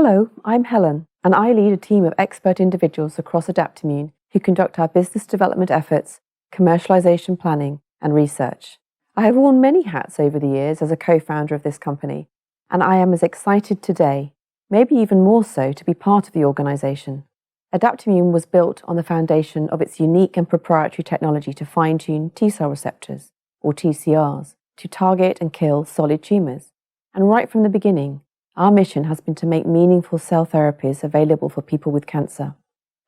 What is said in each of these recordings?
Hello, I'm Helen, and I lead a team of expert individuals across Adaptimmune who conduct our business development efforts, commercialization planning, and research. I have worn many hats over the years as a co-founder of this company, and I am as excited today, maybe even more so, to be part of the organization. Adaptimmune was built on the foundation of its unique and proprietary technology to fine-tune T-cell receptors, or TCRs, to target and kill solid tumors. And right from the beginning, our mission has been to make meaningful cell therapies available for people with cancer.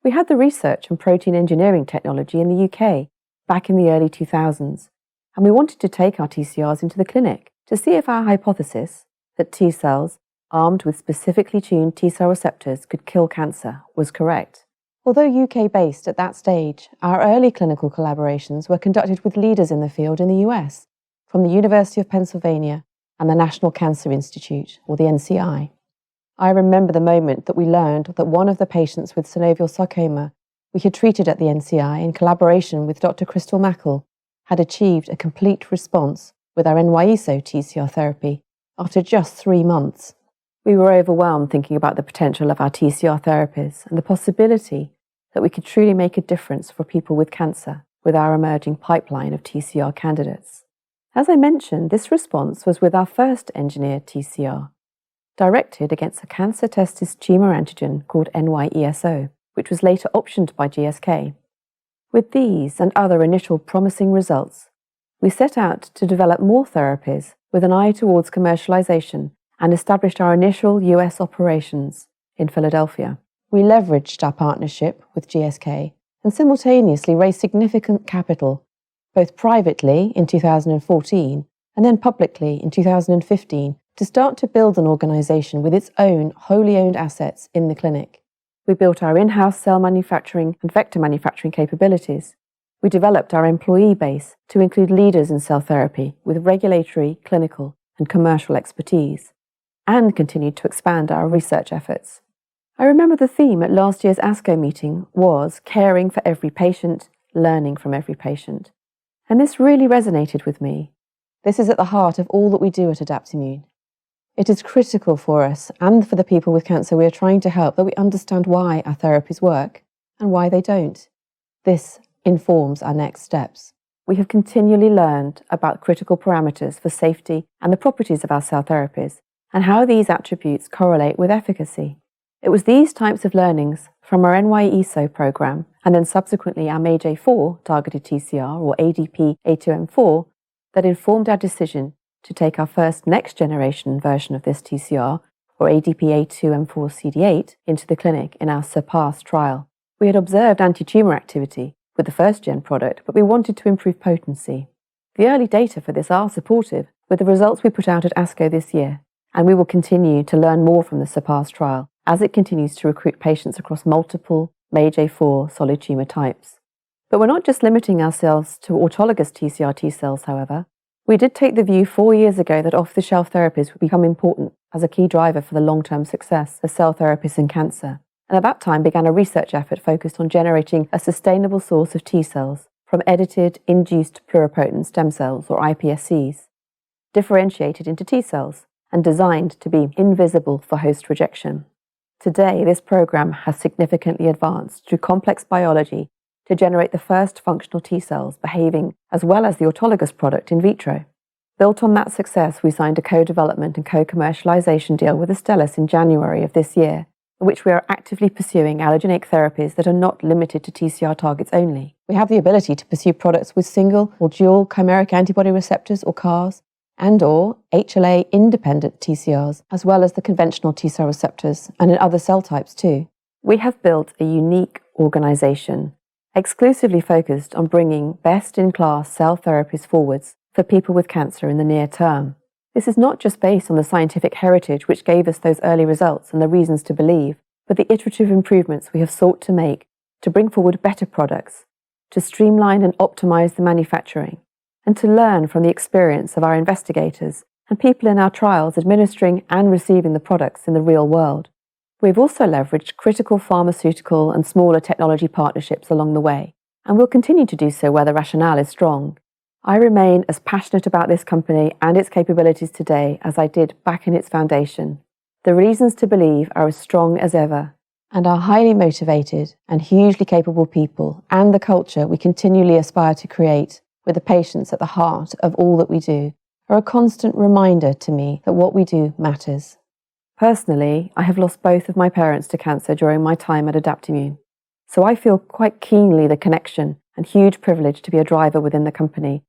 We had the research and protein engineering technology in the UK back in the early 2000s, and we wanted to take our TCRs into the clinic to see if our hypothesis that T cells armed with specifically tuned T-cell receptors could kill cancer was correct. Although UK-based at that stage, our early clinical collaborations were conducted with leaders in the field in the US, from the University of Pennsylvania and the National Cancer Institute, or the NCI. I remember the moment that we learned that one of the patients with synovial sarcoma we had treated at the NCI in collaboration with Dr. Crystal Mackle had achieved a complete response with our NY-ESO TCR therapy after just 3 months. We were overwhelmed thinking about the potential of our TCR therapies and the possibility that we could truly make a difference for people with cancer with our emerging pipeline of TCR candidates. As I mentioned, this response was with our first engineered TCR, directed against a cancer testis tumor antigen called NY-ESO, which was later optioned by GSK. With these and other initial promising results, we set out to develop more therapies with an eye towards commercialization and established our initial US operations in Philadelphia. We leveraged our partnership with GSK and simultaneously raised significant capital, both privately in 2014 and then publicly in 2015, to start to build an organization with its own wholly owned assets in the clinic. We built our in-house cell manufacturing and vector manufacturing capabilities. We developed our employee base to include leaders in cell therapy with regulatory, clinical, and commercial expertise, and continued to expand our research efforts. I remember the theme at last year's ASCO meeting was caring for every patient, learning from every patient. And this really resonated with me. This is at the heart of all that we do at Adaptimmune. It is critical for us and for the people with cancer we are trying to help that we understand why our therapies work and why they don't. This informs our next steps. We have continually learned about critical parameters for safety and the properties of our cell therapies, and how these attributes correlate with efficacy. It was these types of learnings from our NY-ESO program, and then subsequently our MAGE-A4 targeted TCR, or ADP-A2M4, that informed our decision to take our first next-generation version of this TCR, or ADP-A2M4CD8, into the clinic in our SURPASS trial. We had observed anti-tumor activity with the first-gen product, but we wanted to improve potency. The early data for this are supportive, with the results we put out at ASCO this year, and we will continue to learn more from the SURPASS trial as it continues to recruit patients across multiple MAGE-A4 solid tumor types. But we're not just limiting ourselves to autologous TCR T-cells, however. We did take the view 4 years ago that off-the-shelf therapies would become important as a key driver for the long-term success of cell therapies in cancer, and at that time began a research effort focused on generating a sustainable source of T-cells from edited induced pluripotent stem cells, or iPSCs, differentiated into T-cells and designed to be invisible for host rejection. Today, this program has significantly advanced through complex biology to generate the first functional T-cells behaving as well as the autologous product in vitro. Built on that success, we signed a co-development and co-commercialization deal with Astellas in January of this year, in which we are actively pursuing allogeneic therapies that are not limited to TCR targets only. We have the ability to pursue products with single or dual chimeric antibody receptors, or CARs, and/or HLA-independent TCRs, as well as the conventional T-cell receptors, and in other cell types too. We have built a unique organization, exclusively focused on bringing best-in-class cell therapies forwards for people with cancer in the near term. This is not just based on the scientific heritage which gave us those early results and the reasons to believe, but the iterative improvements we have sought to make to bring forward better products, to streamline and optimize the manufacturing, and to learn from the experience of our investigators and people in our trials administering and receiving the products in the real world. We've also leveraged critical pharmaceutical and smaller technology partnerships along the way, and will continue to do so where the rationale is strong. I remain as passionate about this company and its capabilities today as I did back in its foundation. The reasons to believe are as strong as ever, and our highly motivated and hugely capable people and the culture we continually aspire to create, with the patients at the heart of all that we do, are a constant reminder to me that what we do matters. Personally, I have lost both of my parents to cancer during my time at Adaptimmune, so I feel quite keenly the connection and huge privilege to be a driver within the company,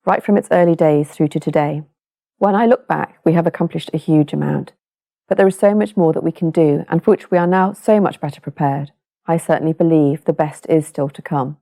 right from its early days through to today. When I look back, we have accomplished a huge amount, but there is so much more that we can do and for which we are now so much better prepared. I certainly believe the best is still to come.